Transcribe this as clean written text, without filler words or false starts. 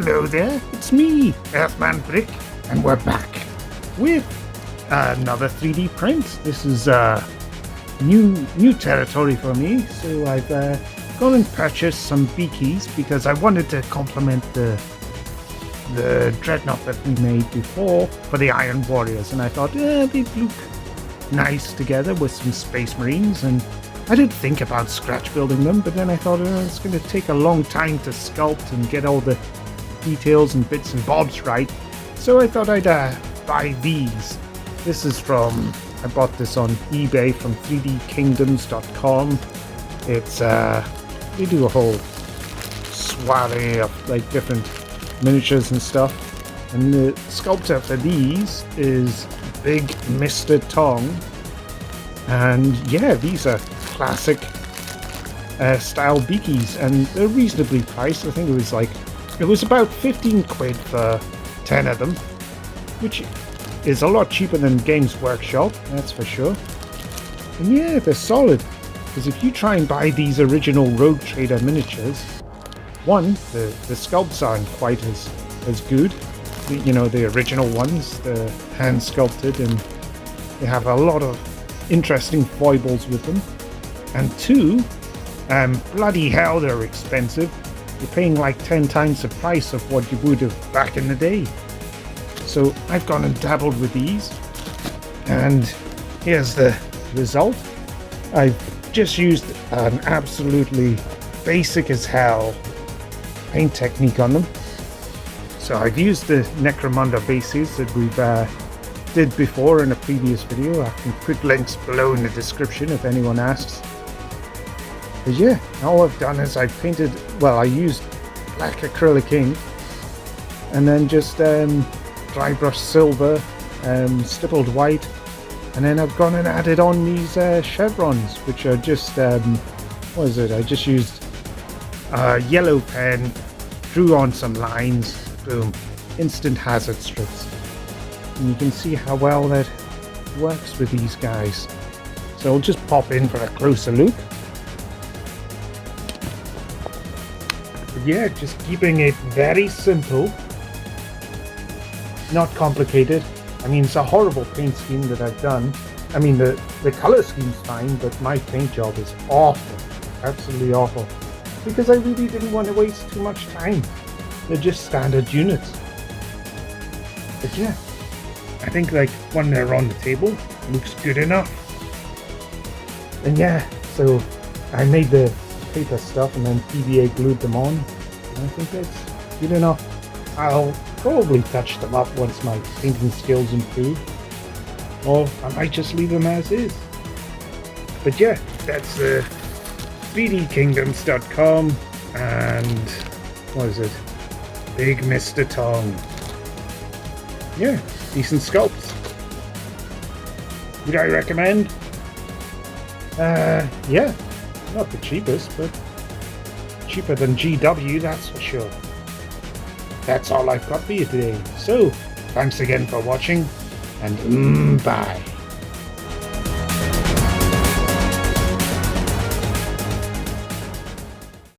hello there, it's me, earthmanbrick, and we're back with another 3D print. This is new territory for me, so I've gone and purchased some Beakies because I wanted to complement the dreadnought that we made before for the Iron Warriors, and I thought they'd look nice together with some Space Marines. And I did think about scratch building them, but then I thought it's going to take a long time to sculpt and get all the details and bits and bobs right. So I thought I'd buy these. This is I bought this on eBay from 3dkingdoms.com. It's they do a whole soiree of like different miniatures and stuff. And the sculptor for these is Big Mr. Tong. And yeah, these are classic style Beakies, and they're reasonably priced. I think it was about 15 quid for 10 of them, which is a lot cheaper than Games Workshop, that's for sure. And yeah, they're solid, because if you try and buy these original Rogue Trader miniatures, one, the sculpts aren't quite as good. The original ones, the hand sculpted, and they have a lot of interesting foibles with them. And two, bloody hell, they're expensive. You're paying like 10 times the price of what you would have back in the day. So I've gone and dabbled with these, and here's the result. I've just used an absolutely basic as hell paint technique on them. So I've used the Necromunda bases that we've did before in a previous video. I can put links below in the description if anyone asks. But yeah, all I've done is I used black acrylic ink and then just dry brush silver, stippled white, and then I've gone and added on these chevrons, which are just I just used a yellow pen, drew on some lines, boom, instant hazard strips. And you can see how well that works with these guys. So I'll just pop in for a closer look. But yeah, just keeping it very simple, not complicated. I mean, it's a horrible paint scheme that I've done. I mean, the color scheme's fine, but my paint job is awful, absolutely awful, because I really didn't want to waste too much time. They're just standard units. But yeah, I think like when they're on the table, looks good enough. And yeah, so I made the paper stuff and then PVA glued them on. And I think that's good enough. I'll probably touch them up once my painting skills improve, or I might just leave them as is. But yeah, that's 3dkingdoms.com, and what is it? Big Mr. Tong. Yeah, decent sculpts. Would I recommend? Yeah, not the cheapest, but cheaper than GW, that's for sure. That's all I've got for you today. So, thanks again for watching, and bye.